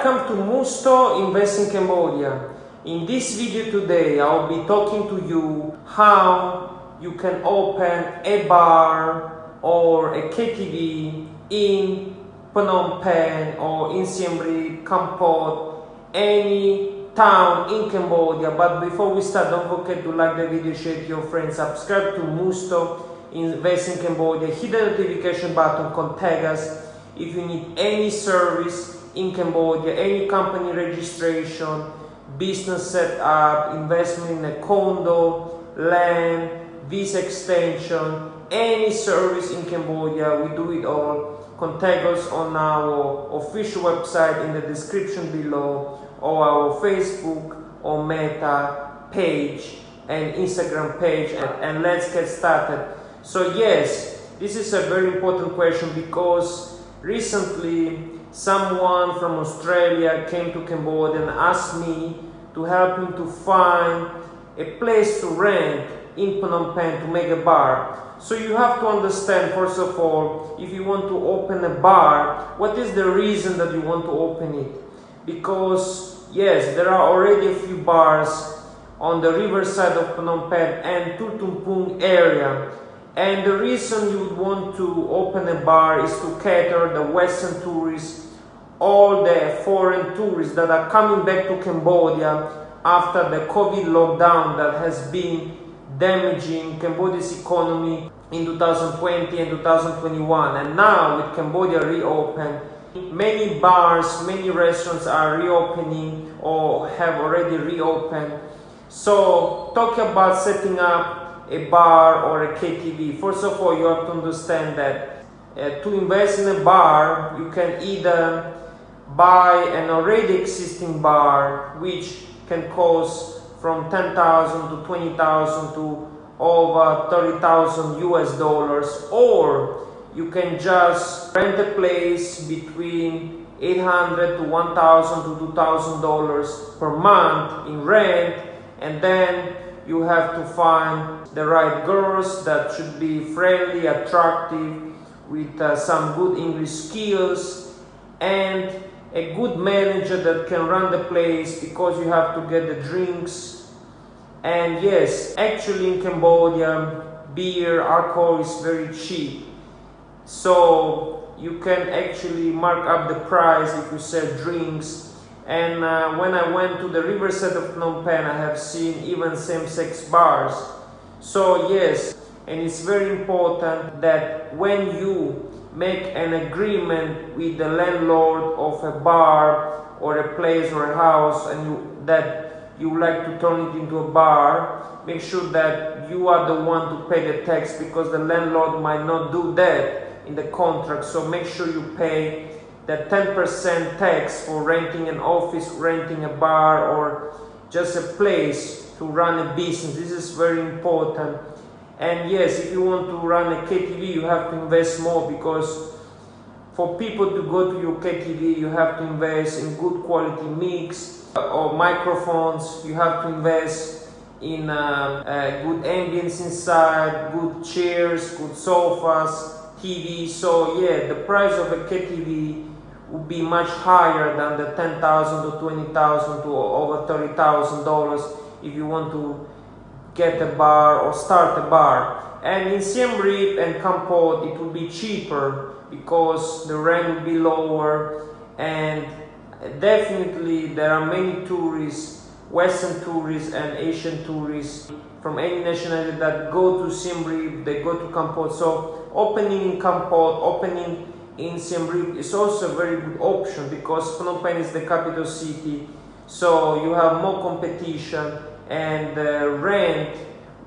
Welcome to Musto Invest in Cambodia. In this video today, I'll be talking to you how you can open a bar or a KTV in Phnom Penh or in Siem Reap, Kampot, any town in Cambodia. But before we start, don't forget to like the video, share it to your friends, subscribe to Musto Invest in Cambodia, hit the notification button, contact us if you need any service in Cambodia, any company registration, business setup, investment in a condo, land, visa extension, any service in Cambodia, we do it all. Contact us on our official website in the description below, or our Facebook or Meta page and Instagram page, and let's get started. So yes, this is a very important question because recently someone from Australia came to Cambodia and asked me to help him to find a place to rent in Phnom Penh to make a bar. So you have to understand, first of all, if you want to open a bar, what is the reason that you want to open it? Because yes, there are already a few bars on the riverside of Phnom Penh and Tutumpung area. And the reason you would want to open a bar is to cater the Western tourists, all the foreign tourists that are coming back to Cambodia after the COVID lockdown that has been damaging Cambodia's economy in 2020 and 2021. And now with Cambodia reopened, many bars, many restaurants are reopening or have already reopened. So talk about setting up a bar or a KTV. First of all, you have to understand that to invest in a bar, you can either buy an already existing bar, which can cost from 10,000 to 20,000 to over 30,000 US dollars, or you can just rent a place between 800 to 1,000 to 2,000 dollars per month in rent, and then you have to find the right girls that should be friendly, attractive, with some good English skills, and a good manager that can run the place, because you have to get the drinks. And yes, actually in Cambodia, beer, alcohol is very cheap. So you can actually mark up the price if you sell drinks. And when I went to the riverside of Phnom Penh, I have seen even same-sex bars. So yes, and it's very important that when you make an agreement with the landlord of a bar or a place or a house, and that you would like to turn it into a bar, make sure that you are the one to pay the tax, because the landlord might not do that in the contract. So make sure you pay the 10% tax for renting an office, renting a bar, or just a place to run a business. This is very important. And yes, if you want to run a KTV, you have to invest more, because for people to go to your KTV, you have to invest in good quality mix or microphones. You have to invest in good ambience inside, good chairs, good sofas, TV. So yeah, the price of a KTV would be much higher than the 10,000 to 20,000 to over 30,000 dollars if you want to get a bar or start a bar. And in Siem Reap and Kampot, it will be cheaper because the rent will be lower, and definitely there are many tourists, Western tourists and Asian tourists from any nationality that go to Siem Reap, they go to Kampot. So opening in Kampot, opening in Siem Reap is also a very good option, because Phnom Penh is the capital city, so you have more competition and the rent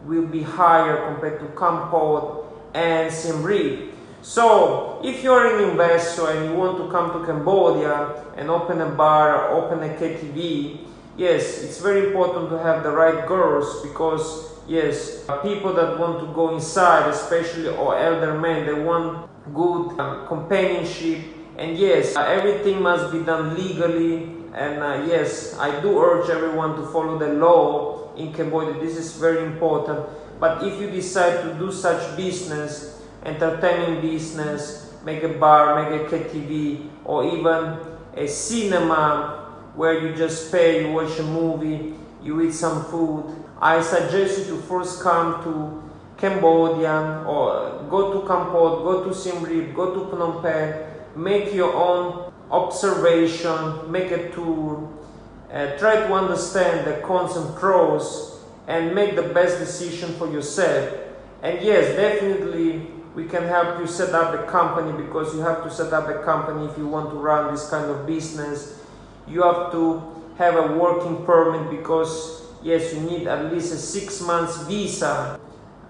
will be higher compared to Kampot and Siem Reap. So if you're an investor and you want to come to Cambodia and open a bar, open a KTV, yes, it's very important to have the right girls, because yes, people that want to go inside, especially or elder men, they want good companionship. And yes, everything must be done legally. And yes, I do urge everyone to follow the law in Cambodia. This is very important. But if you decide to do such business, entertainment business, make a bar, make a KTV, or even a cinema where you just pay, you watch a movie, you eat some food. I suggest you to first come to Cambodia, or go to Kampot, go to Siem Reap, go to Phnom Penh, make your own observation, make a tour, try to understand the cons and pros, and make the best decision for yourself. And yes, definitely we can help you set up a company, because you have to set up a company if you want to run this kind of business. You have to have a working permit, because yes, you need at least a 6 months visa.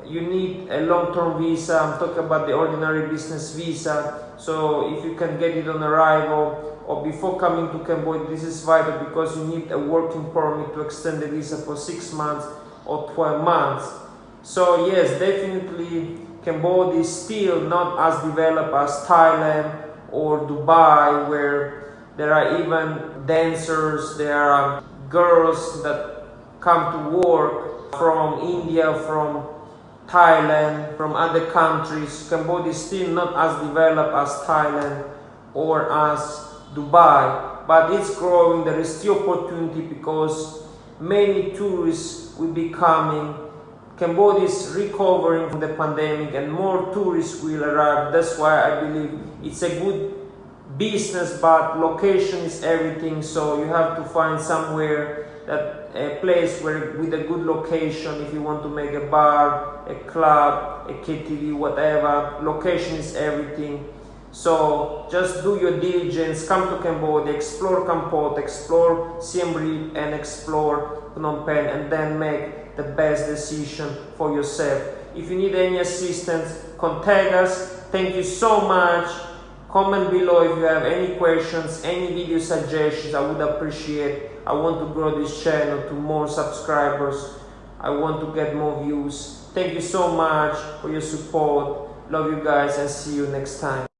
You need a long-term visa. I'm talking about the ordinary business visa. So if you can get it on arrival or before coming to Cambodia, this is vital, because you need a working permit to extend the visa for 6 months or 12 months. So yes, definitely Cambodia is still not as developed as Thailand or Dubai, where there are even dancers, there are girls that come to work from India, from Thailand, from other countries. Cambodia is still not as developed as Thailand or as Dubai, but it's growing. There is still opportunity, because many tourists will be coming. Cambodia is recovering from the pandemic, and more tourists will arrive. That's why I believe it's a good business, but location is everything. So you have to find somewhere, that a place where with a good location. If you want to make a bar, a club, a KTV, whatever, location is everything. So just do your diligence, come to Cambodia, explore Kampot, explore Siem Reap, and explore Phnom Penh, and then make the best decision for yourself. If you need any assistance, contact us. Thank you so much. Comment below if you have any questions, any video suggestions. I would appreciate. I want to grow this channel to more subscribers. I want to get more views. Thank you so much for your support. Love you guys, and see you next time.